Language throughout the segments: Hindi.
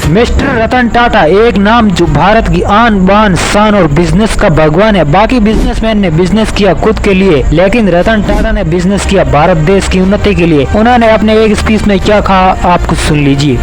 मिस्टर रतन टाटा एक नाम जो भारत की आन बान शान और बिजनेस का भगवान है। बाकी बिजनेसमैन ने बिजनेस किया खुद के लिए, लेकिन रतन टाटा ने बिजनेस किया भारत देश की उन्नति के लिए। उन्होंने अपने एक स्पीच में क्या कहा, आप कुछ सुन लीजिए।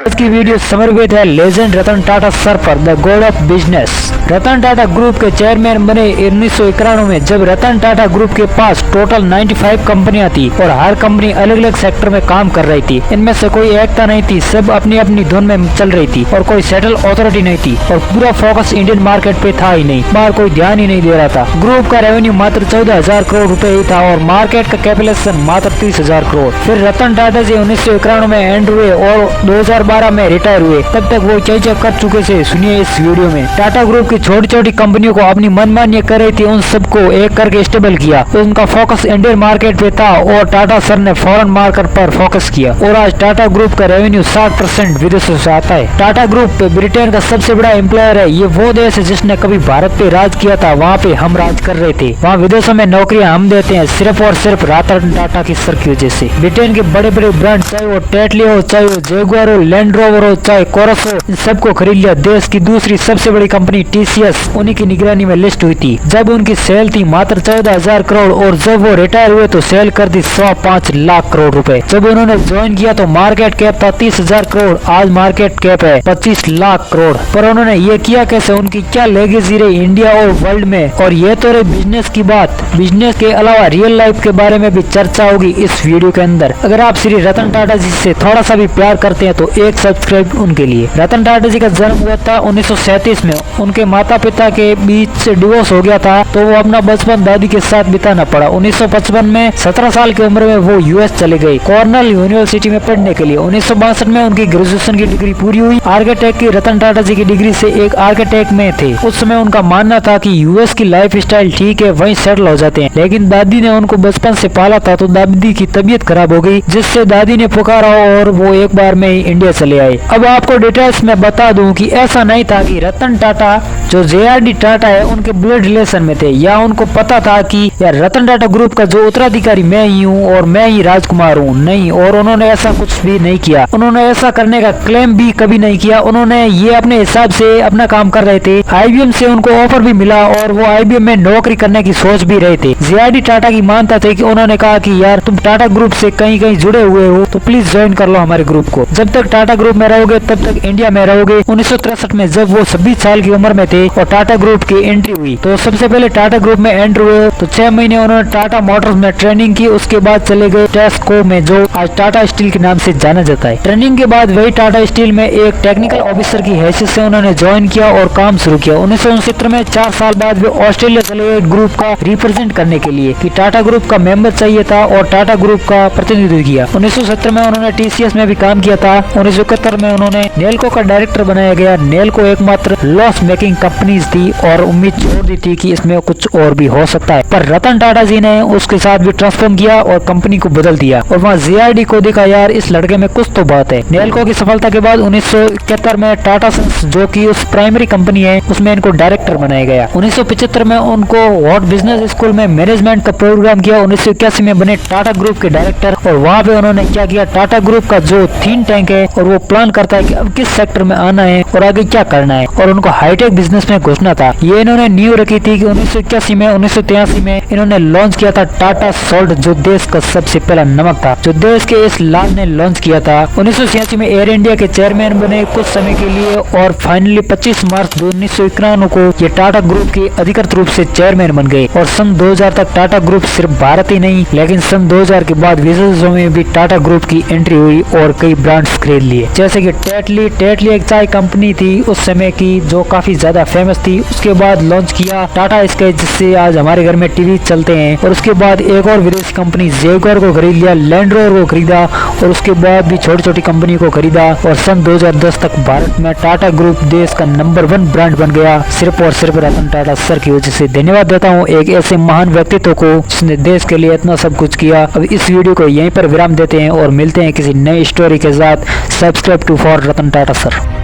इसकी वीडियो समर्पित है लेजेंड रतन टाटा सर पर, the God of business. Ratan Tata group के चेयरमैन बने 1991 में, जब रतन टाटा ग्रुप के पास टोटल 95 कंपनियां थी और हर कंपनी अलग अलग सेक्टर में काम कर रही थी। इनमें से कोई एकता नहीं थी, सब अपनी अपनी धुन में चल रही थी और कोई सेटल अथॉरिटी नहीं थी और पूरा फोकस इंडियन मार्केट पे था ही नहीं, बाहर कोई ध्यान ही नहीं दे रहा था। ग्रुप का रेवेन्यू मात्र 14,000 करोड़ रुपए ही था और मार्केट का कैपिटलाइजेशन मात्र 30,000 करोड़। फिर रतन टाटा जी 1991 में एंड हुए और 2012 में रिटायर हुए। तब तक वो क्या कर चुके थे सुनिए इस वीडियो में। टाटा ग्रुप की छोटी छोटी कंपनियों को अपनी मनमानी कर रही थी, उन सबको एक करके स्टेबल किया। तो उनका फोकस इंडियन मार्केट पे था और टाटा सर ने फॉरेन मार्केट पर फोकस किया और आज टाटा ग्रुप का रेवेन्यू 60% विदेशों से आता है। टाटा ग्रुप ब्रिटेन का सबसे बड़ा एम्प्लॉयर है। ये वो देश है जिसने कभी भारत पे राज किया था, वहाँ पे हम राज कर रहे थे। वहाँ विदेशों में नौकरियां हम देते हैं सिर्फ और सिर्फ रतन टाटा की सर की वजह से। ब्रिटेन के बड़े बड़े ब्रांड, चाहे वो टेटली हो, चाहे वो जैगुआर हो, लैंड रोवर हो, चाहे कोरस हो, इन सबको खरीद लिया। देश की दूसरी सबसे बड़ी कंपनी TCS उन्हीं की निगरानी में लिस्ट हुई थी। जब उनकी सेल थी मात्र 14,000 करोड़ और जब वो रिटायर हुए तो सेल कर दी 105 लाख करोड़ रुपए। जब उन्होंने ज्वाइन किया तो मार्केट कैप था 30,000 करोड़, आज मार्केट कैप है 25 लाख करोड़। पर उन्होंने ये किया कैसे, उनकी क्या लेगेसी रही इंडिया और वर्ल्ड में। और ये तो रही बिजनेस की बात, बिजनेस के अलावा रियल लाइफ के बारे में भी चर्चा होगी इस वीडियो के अंदर। अगर आप श्री रतन टाटा जी से थोड़ा सा भी प्यार करते हैं तो एक सब्सक्राइब उनके लिए। रतन टाटा जी का जन्म हुआ था 1937 में। उनके माता पिता के बीच से डिवोर्स हो गया था तो वो अपना बचपन दादी के साथ बिताना पड़ा। 1955 में 17 साल की उम्र में वो US चले गए कॉर्नेल यूनिवर्सिटी में पढ़ने के लिए। 1962 में उनकी ग्रेजुएशन की डिग्री पूरी हुई। आर्किटेक्ट की रतन टाटा जी की डिग्री से एक आर्किटेक्ट में थे। उस समय उनका मानना था कि US की लाइफ स्टाइल ठीक है, वहीं सेटल हो जाते हैं। लेकिन दादी ने उनको बचपन से पाला था तो दादी की तबीयत खराब हो गई, जिससे दादी ने पुकारा और वो एक बार में ही इंडिया चले आए। अब आपको डिटेल्स में बता दूं कि ऐसा नहीं था कि रतन टाटा जो JRD टाटा है उनके ब्लड रिलेशन में थे, या उनको पता था कि यार रतन टाटा ग्रुप का जो उत्तराधिकारी मैं ही हूँ और मैं ही राजकुमार हूँ। नहीं, और उन्होंने ऐसा कुछ भी नहीं किया। उन्होंने ऐसा करने का क्लेम भी कभी नहीं किया। उन्होंने ये अपने हिसाब से अपना काम कर रहे थे। IBM से उनको ऑफर भी मिला और वो IBM में नौकरी करने की सोच भी रहे थे। JRD टाटा की मानता थे कि उन्होंने कहा कि यार तुम टाटा ग्रुप से कहीं कहीं जुड़े हुए हो तो प्लीज ज्वाइन कर लो हमारे ग्रुप को। जब तक टाटा ग्रुप में रहोगे तब तक इंडिया में रहोगे। 1963 में जब वो 26 साल की उम्र में थे और टाटा ग्रुप की एंट्री हुई तो सबसे पहले टाटा ग्रुप में एंटर हुए तो 6 महीने उन्होंने टाटा मोटर्स में ट्रेनिंग की। उसके बाद चले गए टेस्को में जो आज टाटा स्टील के नाम से जाना जाता है। ट्रेनिंग के बाद वही टाटा स्टील में एक टेक्निकल ऑफिसर की हैसियत से उन्होंने ज्वाइन किया और काम शुरू किया। 1969 में 4 साल बाद वे ऑस्ट्रेलिया चले गए ग्रुप का रिप्रेजेंट करने के लिए कि टाटा ग्रुप का मेंबर चाहिए था और टाटा ग्रुप का प्रतिनिधित्व किया। 1970 में उन्होंने TCS में भी काम किया था। 1971 में उन्होंने नेल्को का डायरेक्टर बनाया गया। नेल्को एकमात्र लॉस मेकिंग कंपनीज थी और उम्मीद छोड़ दी थी कि इसमें कुछ और भी हो सकता है, पर रतन टाटा जी ने उसके साथ भी ट्रांसफॉर्म किया और कंपनी को बदल दिया और वहाँ JRD को देखा यार इस लड़के में कुछ तो बात है। नेल्को की सफलता के बाद 1971 में टाटा सन्स जो कि उस प्राइमरी कंपनी है उसमें इनको डायरेक्टर बनाया गया। 1975 में उनको हॉट बिजनेस स्कूल में मैनेजमेंट का प्रोग्राम किया। 1981 में बने टाटा ग्रुप के डायरेक्टर और वहाँ पे उन्होंने क्या किया, टाटा ग्रुप का जो थिंक टैंक है और वो प्लान करता है कि अब किस सेक्टर में आना है और आगे क्या करना है और उनको हाईटेक बिजनेस में घुसना था। ये इन्होंने नींव रखी थी कि 1981 में 1983 में इन्होंने लॉन्च किया था टाटा सोल्ट जो देश का सबसे पहला नमक था, जो देश के इस लाल ने लॉन्च किया था। 1986 में एयर इंडिया के चेयरमैन बने कुछ समय के लिए और फाइनली 25 मार्च 1991 को ये टाटा ग्रुप के अधिकृत रूप से चेयरमैन बन गए। और सन 2000 तक टाटा ग्रुप सिर्फ भारत ही नहीं लेकिन सन 2000 के बाद विदेशों में भी टाटा ग्रुप की एंट्री हुई और कई ब्रांड्स खरीद लिए, जैसे कि टेटली एक चाय कंपनी थी उस समय की जो काफी ज्यादा फेमस थी। उसके बाद लॉन्च किया टाटा स्काई जिससे आज हमारे घर में टीवी चलते हैं। और उसके बाद एक और विदेशी कंपनी जैगुआर को खरीद लिया, लैंड रोवर को खरीदा और उसके बाद भी छोटी छोटी कंपनी को खरीदा और सन 2010 तक भारत में टाटा ग्रुप देश का नंबर 1 ब्रांड बन गया सिर्फ और सिर्फ रतन टाटा सर की वजह से। धन्यवाद देता हूँ एक ऐसे महान व्यक्तित्व को जिसने देश के लिए इतना सब कुछ किया। अब इस वीडियो को यहीं पर विराम देते हैं और मिलते हैं किसी नई स्टोरी के साथ। Subscribe to for Ratan Tata sir.